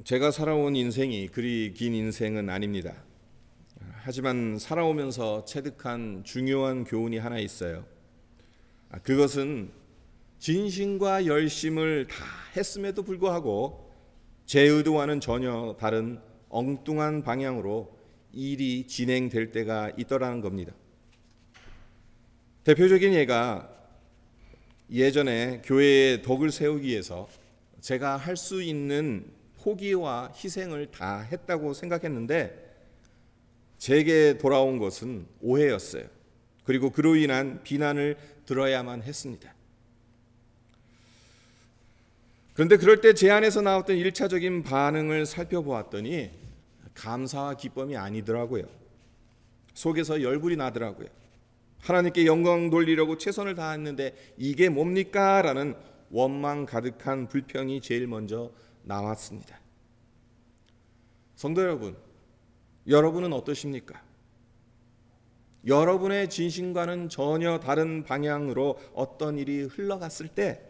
제가 살아온 인생이 그리 긴 인생은 아닙니다. 하지만 살아오면서 체득한 중요한 교훈이 하나 있어요. 그것은 진심과 열심을 다 했음에도 불구하고 제 의도와는 전혀 다른 엉뚱한 방향으로 일이 진행될 때가 있더라는 겁니다. 대표적인 예가 예전에 교회의 덕을 세우기 위해서 제가 할 수 있는 포기와 희생을 다 했다고 생각했는데 제게 돌아온 것은 오해였어요. 그리고 그로 인한 비난을 들어야만 했습니다. 그런데 그럴 때 제 안에서 나왔던 1차적인 반응을 살펴보았더니 감사와 기쁨이 아니더라고요. 속에서 열불이 나더라고요. 하나님께 영광 돌리려고 최선을 다했는데 이게 뭡니까? 라는 원망 가득한 불평이 제일 먼저 나왔습니다. 성도 여러분, 여러분은 어떠십니까? 여러분의 진심과는 전혀 다른 방향으로 어떤 일이 흘러갔을 때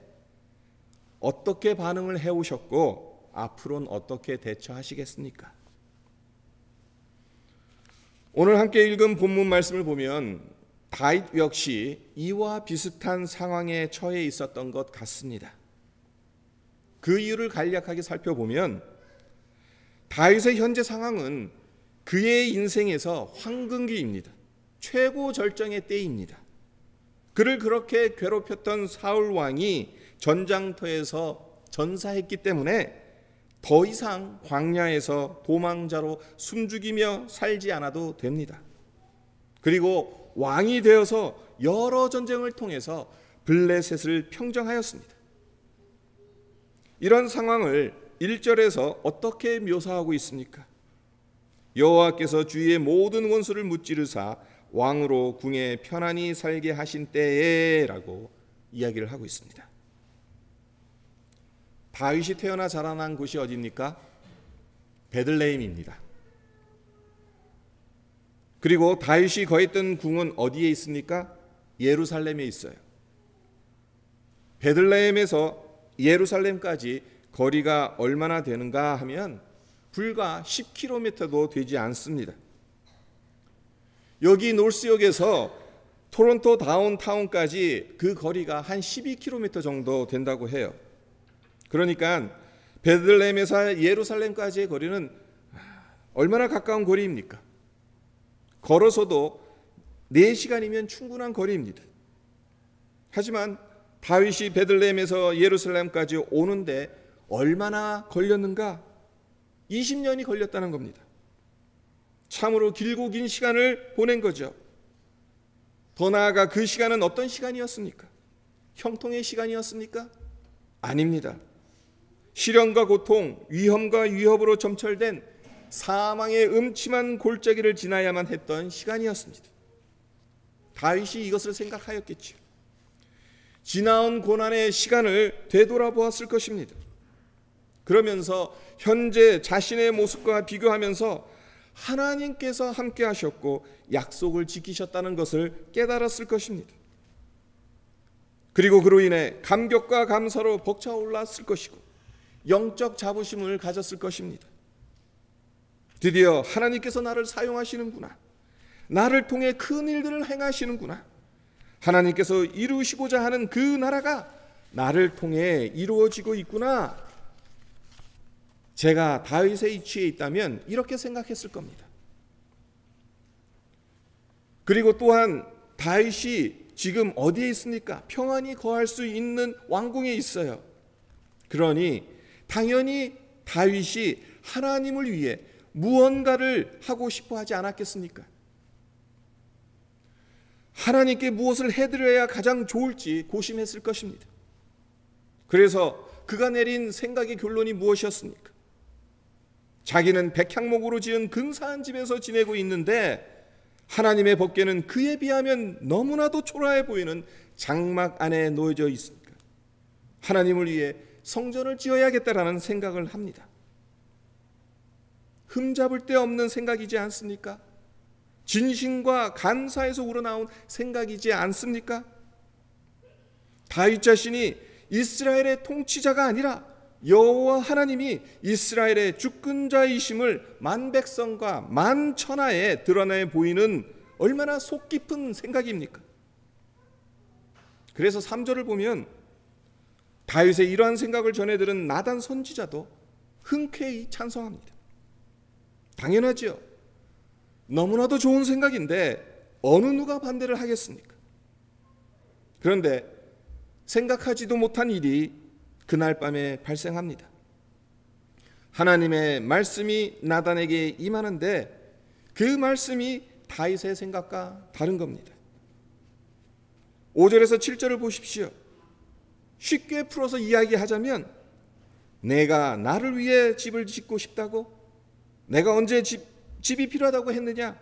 어떻게 반응을 해오셨고 앞으로는 어떻게 대처하시겠습니까? 오늘 함께 읽은 본문 말씀을 보면 다윗 역시 이와 비슷한 상황에 처해 있었던 것 같습니다. 그 이유를 간략하게 살펴보면 다윗의 현재 상황은 그의 인생에서 황금기입니다. 최고 절정의 때입니다. 그를 그렇게 괴롭혔던 사울 왕이 전장터에서 전사했기 때문에 더 이상 광야에서 도망자로 숨죽이며 살지 않아도 됩니다. 그리고 왕이 되어서 여러 전쟁을 통해서 블레셋을 평정하였습니다. 이런 상황을 1절에서 어떻게 묘사하고 있습니까? 여호와께서 주의 모든 원수를 무찌르사 왕으로 궁에 편안히 살게 하신 때에 라고 이야기를 하고 있습니다. 다윗이 태어나 자라난 곳이 어디입니까? 베들레헴입니다. 그리고 다윗이 거했던 궁은 어디에 있습니까? 예루살렘에 있어요. 베들레헴에서 예루살렘까지 거리가 얼마나 되는가 하면 불과 10km도 되지 않습니다. 여기 노스역에서 토론토 다운타운까지 그 거리가 한 12km 정도 된다고 해요. 그러니까 베들레헴에서 예루살렘까지의 거리는 얼마나 가까운 거리입니까? 걸어서도 4시간이면 충분한 거리입니다. 하지만 다윗이 베들레헴에서 예루살렘까지 오는데 얼마나 걸렸는가? 20년이 걸렸다는 겁니다. 참으로 길고 긴 시간을 보낸 거죠. 더 나아가 그 시간은 어떤 시간이었습니까? 형통의 시간이었습니까? 아닙니다. 시련과 고통, 위험과 위협으로 점철된 사망의 음침한 골짜기를 지나야만 했던 시간이었습니다. 다윗이 이것을 생각하였겠죠. 지나온 고난의 시간을 되돌아보았을 것입니다. 그러면서 현재 자신의 모습과 비교하면서 하나님께서 함께 하셨고 약속을 지키셨다는 것을 깨달았을 것입니다. 그리고 그로 인해 감격과 감사로 벅차올랐을 것이고 영적 자부심을 가졌을 것입니다. 드디어 하나님께서 나를 사용하시는구나. 나를 통해 큰 일들을 행하시는구나. 하나님께서 이루시고자 하는 그 나라가 나를 통해 이루어지고 있구나. 제가 다윗의 위치에 있다면 이렇게 생각했을 겁니다. 그리고 또한 다윗이 지금 어디에 있습니까? 평안히 거할 수 있는 왕궁에 있어요. 그러니 당연히 다윗이 하나님을 위해 무언가를 하고 싶어 하지 않았겠습니까? 하나님께 무엇을 해드려야 가장 좋을지 고심했을 것입니다. 그래서 그가 내린 생각의 결론이 무엇이었습니까? 자기는 백향목으로 지은 근사한 집에서 지내고 있는데 하나님의 법궤는 그에 비하면 너무나도 초라해 보이는 장막 안에 놓여져 있습니다. 하나님을 위해 성전을 지어야겠다라는 생각을 합니다. 흠잡을 데 없는 생각이지 않습니까? 진심과 감사에서 우러나온 생각이지 않습니까? 다윗 자신이 이스라엘의 통치자가 아니라 여호와 하나님이 이스라엘의 주권자이심을 만 백성과 만 천하에 드러내 보이는 얼마나 속 깊은 생각입니까? 그래서 3절을 보면 다윗의 이러한 생각을 전해들은 나단 선지자도 흔쾌히 찬성합니다. 당연하죠. 너무나도 좋은 생각인데 어느 누가 반대를 하겠습니까? 그런데 생각하지도 못한 일이 그날 밤에 발생합니다. 하나님의 말씀이 나단에게 임하는데 그 말씀이 다윗의 생각과 다른 겁니다. 5절에서 7절을 보십시오. 쉽게 풀어서 이야기하자면 내가 나를 위해 집을 짓고 싶다고? 내가 언제 집이 필요하다고 했느냐?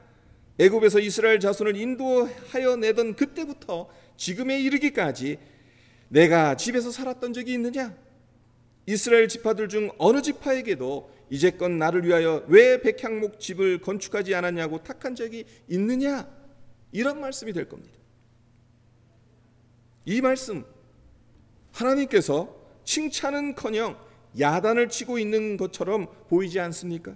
애굽에서 이스라엘 자손을 인도하여 내던 그때부터 지금에 이르기까지 내가 집에서 살았던 적이 있느냐? 이스라엘 지파들 중 어느 지파에게도 이제껏 나를 위하여 왜 백향목 집을 건축하지 않았냐고 탁한 적이 있느냐? 이런 말씀이 될 겁니다. 이 말씀 하나님께서 칭찬은커녕 야단을 치고 있는 것처럼 보이지 않습니까?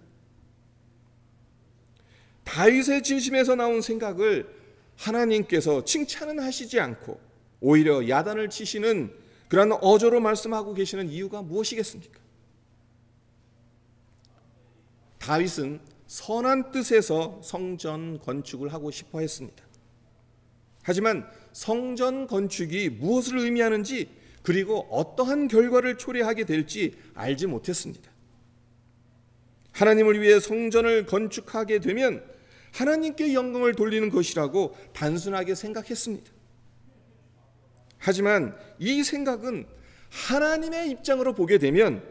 다윗의 진심에서 나온 생각을 하나님께서 칭찬은 하시지 않고 오히려 야단을 치시는 그런 어조로 말씀하고 계시는 이유가 무엇이겠습니까? 다윗은 선한 뜻에서 성전 건축을 하고 싶어 했습니다. 하지만 성전 건축이 무엇을 의미하는지 그리고 어떠한 결과를 초래하게 될지 알지 못했습니다. 하나님을 위해 성전을 건축하게 되면 하나님께 영광을 돌리는 것이라고 단순하게 생각했습니다. 하지만 이 생각은 하나님의 입장으로 보게 되면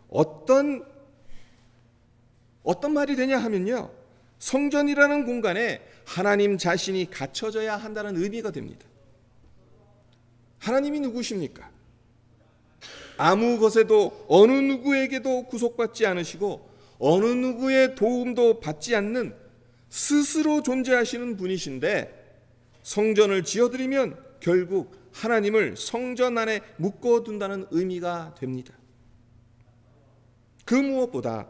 어떤 말이 되냐 하면요, 성전이라는 공간에 하나님 자신이 갇혀져야 한다는 의미가 됩니다. 하나님이 누구십니까? 아무 것에도 어느 누구에게도 구속받지 않으시고 어느 누구의 도움도 받지 않는 스스로 존재하시는 분이신데 성전을 지어드리면 결국 하나님을 성전 안에 묶어둔다는 의미가 됩니다. 그 무엇보다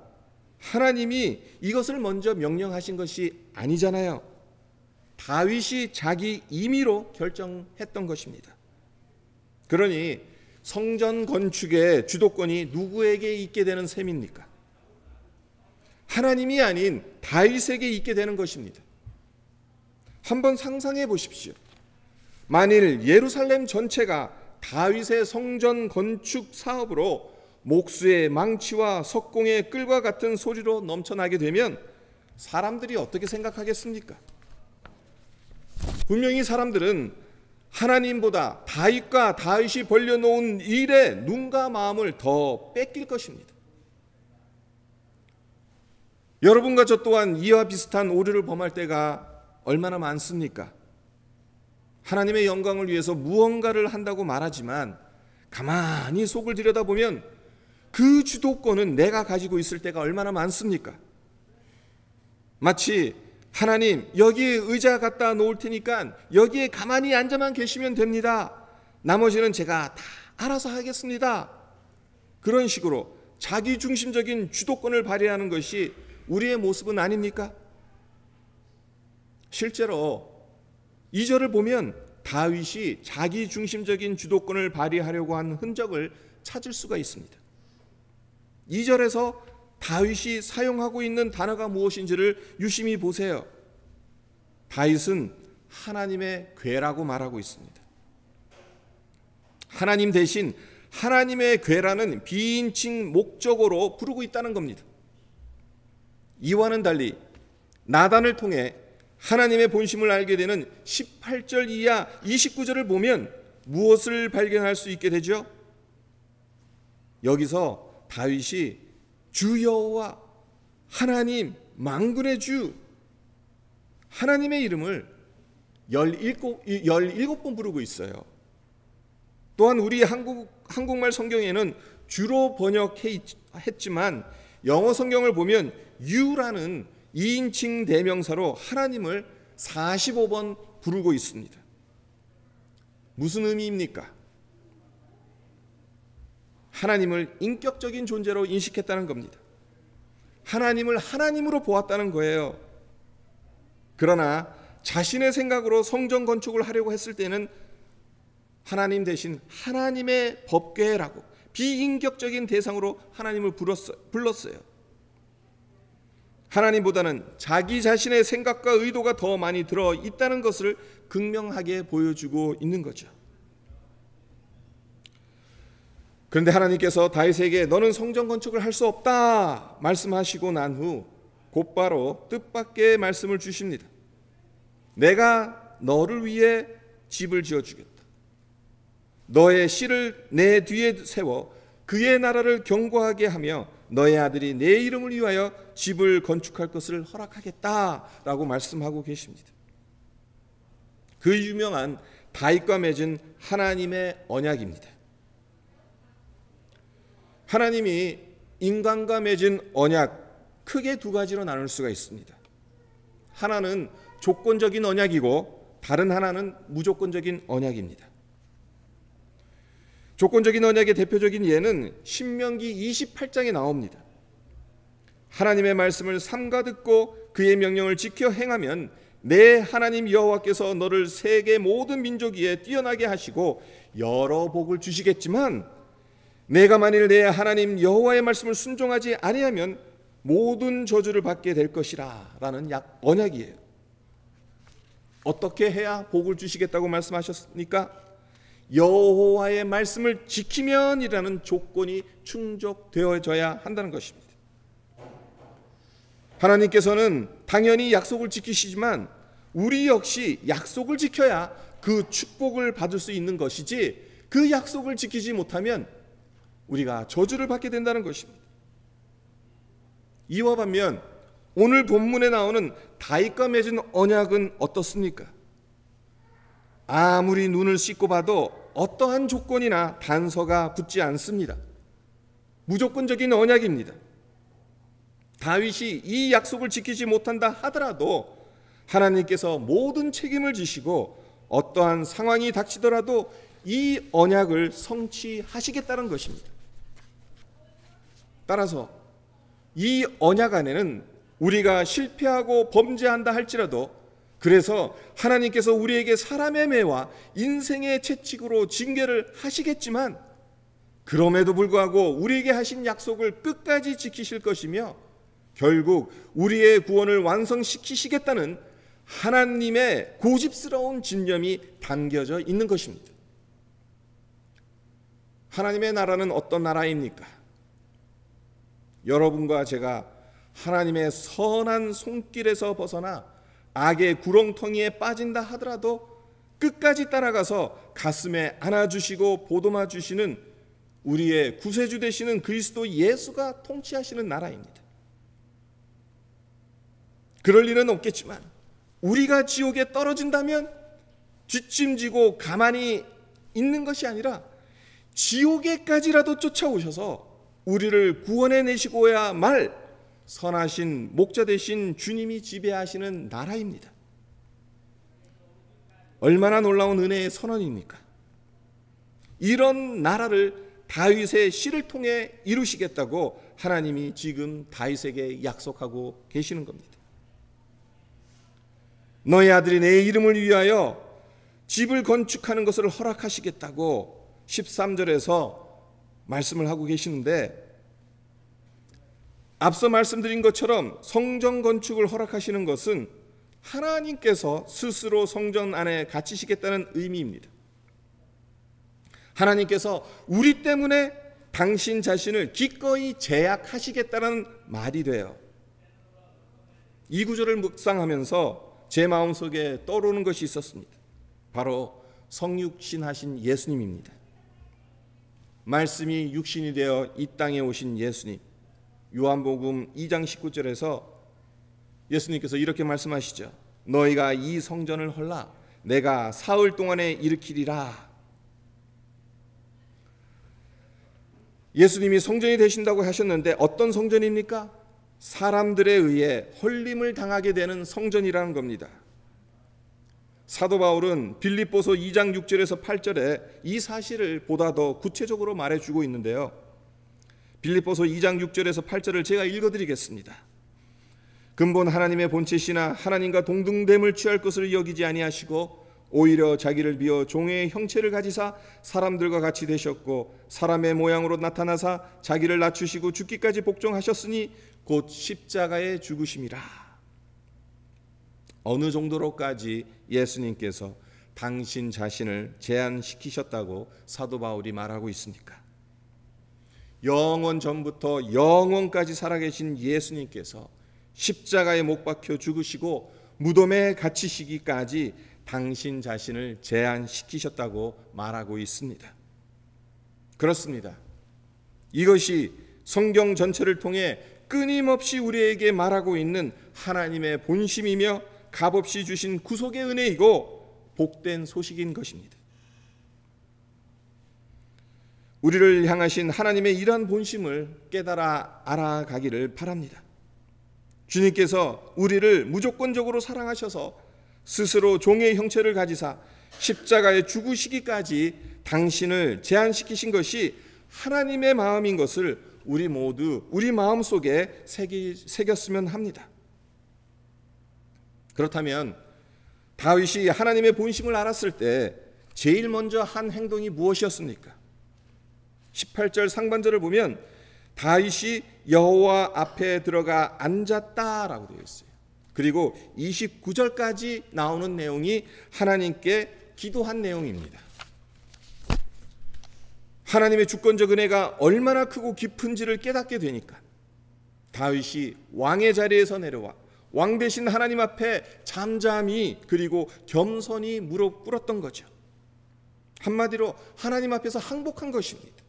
하나님이 이것을 먼저 명령하신 것이 아니잖아요. 다윗이 자기 임의로 결정했던 것입니다. 그러니 성전 건축의 주도권이 누구에게 있게 되는 셈입니까? 하나님이 아닌 다윗에게 있게 되는 것입니다. 한번 상상해 보십시오. 만일 예루살렘 전체가 다윗의 성전 건축 사업으로 목수의 망치와 석공의 끌과 같은 소리로 넘쳐나게 되면 사람들이 어떻게 생각하겠습니까? 분명히 사람들은 하나님보다 다윗과 다윗이 벌려놓은 일에 눈과 마음을 더 뺏길 것입니다. 여러분과 저 또한 이와 비슷한 오류를 범할 때가 얼마나 많습니까? 하나님의 영광을 위해서 무언가를 한다고 말하지만 가만히 속을 들여다보면 그 주도권은 내가 가지고 있을 때가 얼마나 많습니까? 마치 하나님 여기에 의자 갖다 놓을 테니까 여기에 가만히 앉아만 계시면 됩니다. 나머지는 제가 다 알아서 하겠습니다. 그런 식으로 자기중심적인 주도권을 발휘하는 것이 우리의 모습은 아닙니까? 실제로 2절을 보면 다윗이 자기중심적인 주도권을 발휘하려고 한 흔적을 찾을 수가 있습니다. 2절에서 다윗이 사용하고 있는 단어가 무엇인지를 유심히 보세요. 다윗은 하나님의 괴라고 말하고 있습니다. 하나님 대신 하나님의 괴라는 비인칭 목적어로 부르고 있다는 겁니다. 이와는 달리 나단을 통해 하나님의 본심을 알게 되는 18절 이하 29절을 보면 무엇을 발견할 수 있게 되죠? 여기서 다윗이 주 여호와 하나님 만군의 주 하나님의 이름을 17번 부르고 있어요. 또한 우리 한국말 성경에는 주로 번역했지만 영어 성경을 보면 you라는 2인칭 대명사로 하나님을 45번 부르고 있습니다. 무슨 의미입니까? 하나님을 인격적인 존재로 인식했다는 겁니다. 하나님을 하나님으로 보았다는 거예요. 그러나 자신의 생각으로 성전 건축을 하려고 했을 때는 하나님 대신 하나님의 법궤라고 비인격적인 대상으로 하나님을 불렀어요. 하나님보다는 자기 자신의 생각과 의도가 더 많이 들어있다는 것을 극명하게 보여주고 있는 거죠. 그런데 하나님께서 다윗에게 너는 성전 건축을 할 수 없다 말씀하시고 난 후 곧바로 뜻밖의 말씀을 주십니다. 내가 너를 위해 집을 지어주겠다. 너의 씨를 내 뒤에 세워 그의 나라를 견고하게 하며 너의 아들이 내 이름을 위하여 집을 건축할 것을 허락하겠다라고 말씀하고 계십니다. 그 유명한 다윗과 맺은 하나님의 언약입니다. 하나님이 인간과 맺은 언약 크게 두 가지로 나눌 수가 있습니다. 하나는 조건적인 언약이고 다른 하나는 무조건적인 언약입니다. 조건적인 언약의 대표적인 예는 신명기 28장에 나옵니다. 하나님의 말씀을 삼가 듣고 그의 명령을 지켜 행하면 내 하나님 여호와께서 너를 세계 모든 민족 위에 뛰어나게 하시고 여러 복을 주시겠지만 내가 만일 내 하나님 여호와의 말씀을 순종하지 아니하면 모든 저주를 받게 될 것이라 라는 언약이에요. 어떻게 해야 복을 주시겠다고 말씀하셨습니까? 여호와의 말씀을 지키면이라는 조건이 충족되어져야 한다는 것입니다. 하나님께서는 당연히 약속을 지키시지만 우리 역시 약속을 지켜야 그 축복을 받을 수 있는 것이지 그 약속을 지키지 못하면 우리가 저주를 받게 된다는 것입니다. 이와 반면 오늘 본문에 나오는 다윗과 맺은 언약은 어떻습니까? 아무리 눈을 씻고 봐도 어떠한 조건이나 단서가 붙지 않습니다. 무조건적인 언약입니다. 다윗이 이 약속을 지키지 못한다 하더라도 하나님께서 모든 책임을 지시고 어떠한 상황이 닥치더라도 이 언약을 성취하시겠다는 것입니다. 따라서 이 언약 안에는 우리가 실패하고 범죄한다 할지라도 그래서 하나님께서 우리에게 사람의 매와 인생의 채찍으로 징계를 하시겠지만 그럼에도 불구하고 우리에게 하신 약속을 끝까지 지키실 것이며 결국 우리의 구원을 완성시키시겠다는 하나님의 고집스러운 집념이 담겨져 있는 것입니다. 하나님의 나라는 어떤 나라입니까? 여러분과 제가 하나님의 선한 손길에서 벗어나 악의 구렁텅이에 빠진다 하더라도 끝까지 따라가서 가슴에 안아주시고 보듬어 주시는 우리의 구세주 되시는 그리스도 예수가 통치하시는 나라입니다. 그럴 일은 없겠지만 우리가 지옥에 떨어진다면 뒷짐지고 가만히 있는 것이 아니라 지옥에까지라도 쫓아오셔서 우리를 구원해 내시고야 말 선하신 목자 되신 주님이 지배하시는 나라입니다. 얼마나 놀라운 은혜의 선언입니까? 이런 나라를 다윗의 씨를 통해 이루시겠다고 하나님이 지금 다윗에게 약속하고 계시는 겁니다. 너의 아들이 내 이름을 위하여 집을 건축하는 것을 허락하시겠다고 13절에서 말씀을 하고 계시는데 앞서 말씀드린 것처럼 성전 건축을 허락하시는 것은 하나님께서 스스로 성전 안에 갇히시겠다는 의미입니다. 하나님께서 우리 때문에 당신 자신을 기꺼이 제약하시겠다는 말이 돼요. 이 구절을 묵상하면서 제 마음속에 떠오르는 것이 있었습니다. 바로 성육신하신 예수님입니다. 말씀이 육신이 되어 이 땅에 오신 예수님. 요한복음 2장 19절에서 예수님께서 이렇게 말씀하시죠. 너희가 이 성전을 헐라 내가 사흘 동안에 일으키리라. 예수님이 성전이 되신다고 하셨는데 어떤 성전입니까? 사람들에 의해 헐림을 당하게 되는 성전이라는 겁니다. 사도 바울은 빌립보서 2장 6절에서 8절에 이 사실을 보다 더 구체적으로 말해주고 있는데요. 빌립보서 2장 6절에서 8절을 제가 읽어드리겠습니다. 근본 하나님의 본체시나 하나님과 동등됨을 취할 것을 여기지 아니하시고 오히려 자기를 비어 종의 형체를 가지사 사람들과 같이 되셨고 사람의 모양으로 나타나사 자기를 낮추시고 죽기까지 복종하셨으니 곧 십자가에 죽으심이라. 어느 정도로까지 예수님께서 당신 자신을 제한시키셨다고 사도 바울이 말하고 있습니까? 영원 전부터 영원까지 살아계신 예수님께서 십자가에 못 박혀 죽으시고 무덤에 갇히시기까지 당신 자신을 제한시키셨다고 말하고 있습니다. 그렇습니다. 이것이 성경 전체를 통해 끊임없이 우리에게 말하고 있는 하나님의 본심이며 값없이 주신 구속의 은혜이고 복된 소식인 것입니다. 우리를 향하신 하나님의 이러한 본심을 깨달아 알아가기를 바랍니다. 주님께서 우리를 무조건적으로 사랑하셔서 스스로 종의 형체를 가지사 십자가에 죽으시기까지 당신을 제한시키신 것이 하나님의 마음인 것을 우리 모두 우리 마음속에 새겼으면 합니다. 그렇다면 다윗이 하나님의 본심을 알았을 때 제일 먼저 한 행동이 무엇이었습니까? 18절 상반절을 보면 다윗이 여호와 앞에 들어가 앉았다라고 되어 있어요. 그리고 29절까지 나오는 내용이 하나님께 기도한 내용입니다. 하나님의 주권적 은혜가 얼마나 크고 깊은지를 깨닫게 되니까 다윗이 왕의 자리에서 내려와 왕 대신 하나님 앞에 잠잠히 그리고 겸손히 무릎 꿇었던 거죠. 한마디로 하나님 앞에서 항복한 것입니다.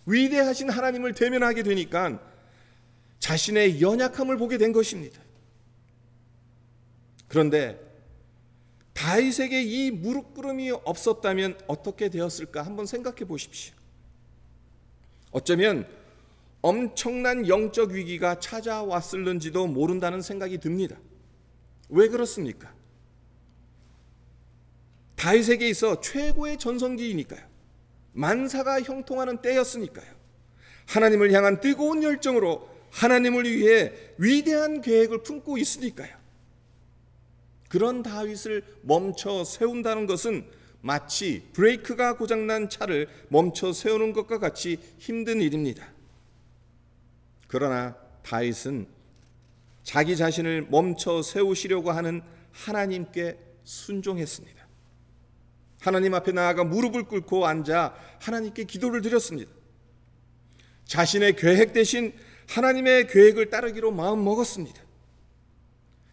위대하신 하나님을 대면하게 되니까 자신의 연약함을 보게 된 것입니다. 그런데 다윗에게 이 무릎 꿇음이 없었다면 어떻게 되었을까 한번 생각해 보십시오. 어쩌면 엄청난 영적 위기가 찾아왔을는지도 모른다는 생각이 듭니다. 왜 그렇습니까? 다윗에게 있어 최고의 전성기이니까요. 만사가 형통하는 때였으니까요. 하나님을 향한 뜨거운 열정으로 하나님을 위해 위대한 계획을 품고 있으니까요. 그런 다윗을 멈춰 세운다는 것은 마치 브레이크가 고장난 차를 멈춰 세우는 것과 같이 힘든 일입니다. 그러나 다윗은 자기 자신을 멈춰 세우시려고 하는 하나님께 순종했습니다. 하나님 앞에 나아가 무릎을 꿇고 앉아 하나님께 기도를 드렸습니다. 자신의 계획 대신 하나님의 계획을 따르기로 마음 먹었습니다.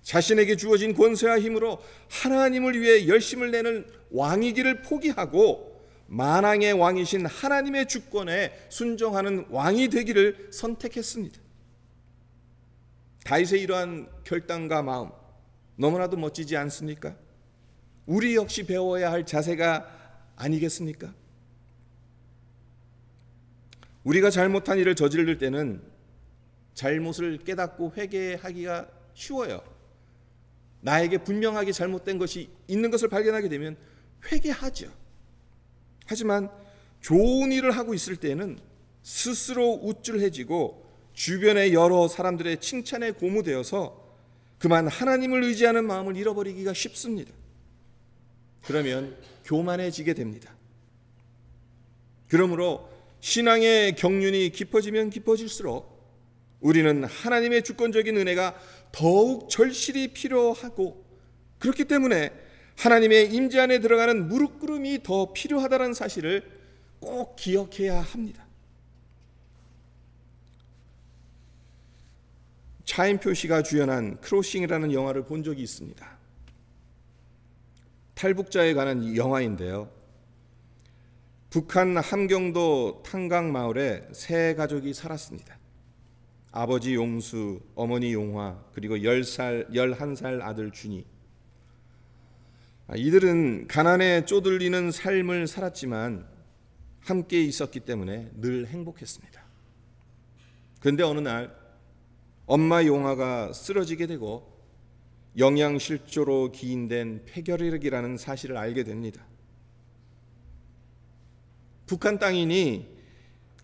자신에게 주어진 권세와 힘으로 하나님을 위해 열심을 내는 왕이기를 포기하고 만왕의 왕이신 하나님의 주권에 순종하는 왕이 되기를 선택했습니다. 다윗의 이러한 결단과 마음 너무나도 멋지지 않습니까? 우리 역시 배워야 할 자세가 아니겠습니까? 우리가 잘못한 일을 저지를 때는 잘못을 깨닫고 회개하기가 쉬워요. 나에게 분명하게 잘못된 것이 있는 것을 발견하게 되면 회개하죠. 하지만 좋은 일을 하고 있을 때는 스스로 우쭐해지고 주변의 여러 사람들의 칭찬에 고무되어서 그만 하나님을 의지하는 마음을 잃어버리기가 쉽습니다. 그러면 교만해지게 됩니다. 그러므로 신앙의 경륜이 깊어지면 깊어질수록 우리는 하나님의 주권적인 은혜가 더욱 절실히 필요하고 그렇기 때문에 하나님의 임재 안에 들어가는 무릎 꿇음이 더 필요하다는 사실을 꼭 기억해야 합니다. 차인표 씨가 주연한 크로싱이라는 영화를 본 적이 있습니다. 탈북자에 관한 영화인데요. 북한 함경도 탄강마을에 세 가족이 살았습니다. 아버지 용수, 어머니 용화, 그리고 11살 아들 준이. 이들은 가난에 쪼들리는 삶을 살았지만 함께 있었기 때문에 늘 행복했습니다. 그런데 어느 날 엄마 용화가 쓰러지게 되고 영양실조로 기인된 폐결핵이라는 사실을 알게 됩니다. 북한 땅이니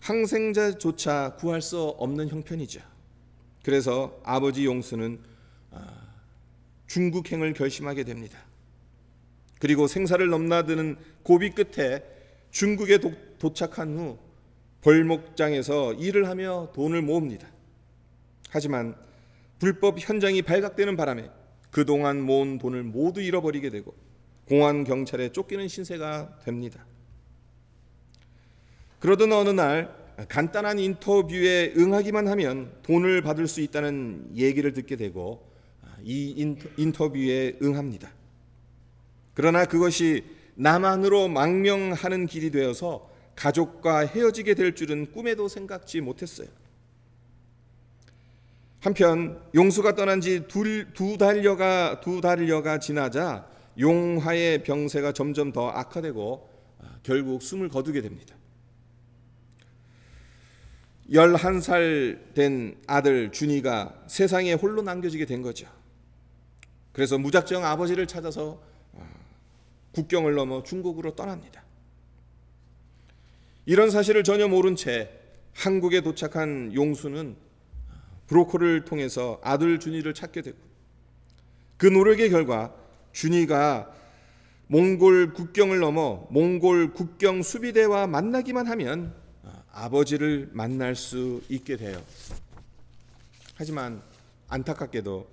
항생자조차 구할 수 없는 형편이죠. 그래서 아버지 용수는 중국행을 결심하게 됩니다. 그리고 생사를 넘나드는 고비 끝에 중국에 도착한 후 벌목장에서 일을 하며 돈을 모읍니다. 하지만 불법 현장이 발각되는 바람에 그동안 모은 돈을 모두 잃어버리게 되고 공안 경찰에 쫓기는 신세가 됩니다. 그러던 어느 날 간단한 인터뷰에 응하기만 하면 돈을 받을 수 있다는 얘기를 듣게 되고 이 인터뷰에 응합니다. 그러나 그것이 나만으로 망명하는 길이 되어서 가족과 헤어지게 될 줄은 꿈에도 생각지 못했어요. 한편 용수가 떠난 지 두 달여가 지나자 용화의 병세가 점점 더 악화되고 결국 숨을 거두게 됩니다. 11살 된 아들 준이가 세상에 홀로 남겨지게 된 거죠. 그래서 무작정 아버지를 찾아서 국경을 넘어 중국으로 떠납니다. 이런 사실을 전혀 모른 채 한국에 도착한 용수는 브로커를 통해서 아들 준이를 찾게 되고 그 노력의 결과 준이가 몽골 국경을 넘어 몽골 국경 수비대와 만나기만 하면 아버지를 만날 수 있게 돼요. 하지만 안타깝게도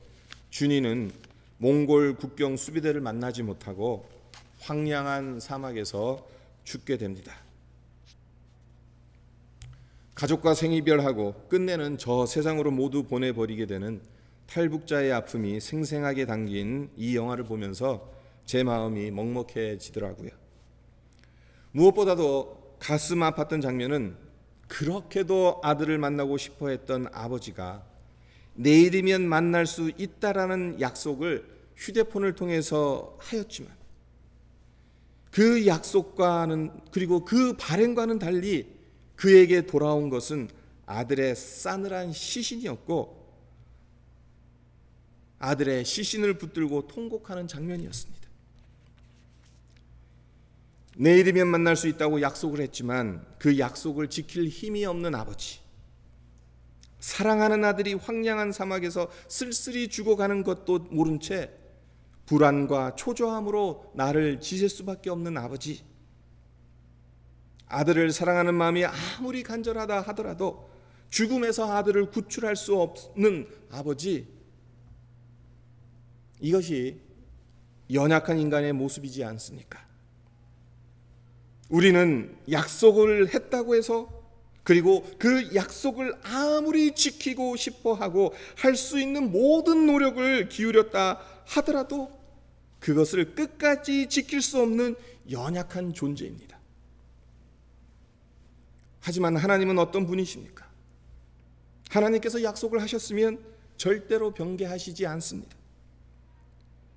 준이는 몽골 국경 수비대를 만나지 못하고 황량한 사막에서 죽게 됩니다. 가족과 생이별하고 끝내는 저 세상으로 모두 보내버리게 되는 탈북자의 아픔이 생생하게 담긴 이 영화를 보면서 제 마음이 먹먹해지더라고요. 무엇보다도 가슴 아팠던 장면은 그렇게도 아들을 만나고 싶어 했던 아버지가 내일이면 만날 수 있다라는 약속을 휴대폰을 통해서 하였지만 그 약속과는 그리고 그 발행과는 달리 그에게 돌아온 것은 아들의 싸늘한 시신이었고 아들의 시신을 붙들고 통곡하는 장면이었습니다. 내일이면 만날 수 있다고 약속을 했지만 그 약속을 지킬 힘이 없는 아버지, 사랑하는 아들이 황량한 사막에서 쓸쓸히 죽어가는 것도 모른 채 불안과 초조함으로 나를 지실 수밖에 없는 아버지, 아들을 사랑하는 마음이 아무리 간절하다 하더라도 죽음에서 아들을 구출할 수 없는 아버지, 이것이 연약한 인간의 모습이지 않습니까? 우리는 약속을 했다고 해서 그리고 그 약속을 아무리 지키고 싶어하고 할 수 있는 모든 노력을 기울였다 하더라도 그것을 끝까지 지킬 수 없는 연약한 존재입니다. 하지만 하나님은 어떤 분이십니까? 하나님께서 약속을 하셨으면 절대로 변개하시지 않습니다.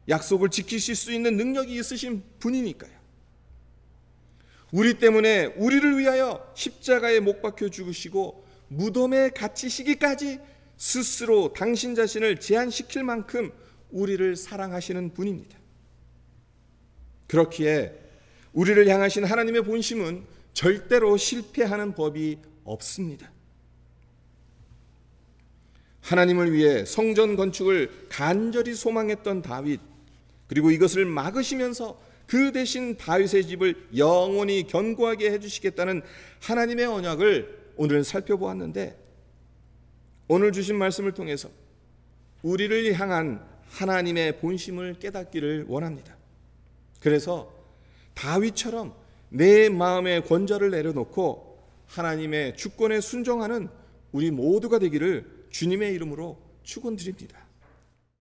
약속을 지키실 수 있는 능력이 있으신 분이니까요. 우리 때문에 우리를 위하여 십자가에 못 박혀 죽으시고 무덤에 갇히시기까지 스스로 당신 자신을 제한시킬 만큼 우리를 사랑하시는 분입니다. 그렇기에 우리를 향하신 하나님의 본심은 절대로 실패하는 법이 없습니다. 하나님을 위해 성전 건축을 간절히 소망했던 다윗, 그리고 이것을 막으시면서 그 대신 다윗의 집을 영원히 견고하게 해주시겠다는 하나님의 언약을 오늘 살펴보았는데, 오늘 주신 말씀을 통해서 우리를 향한 하나님의 본심을 깨닫기를 원합니다. 그래서 다윗처럼 내 마음의 권좌를 내려놓고 하나님의 주권에 순종하는 우리 모두가 되기를 주님의 이름으로 축원드립니다.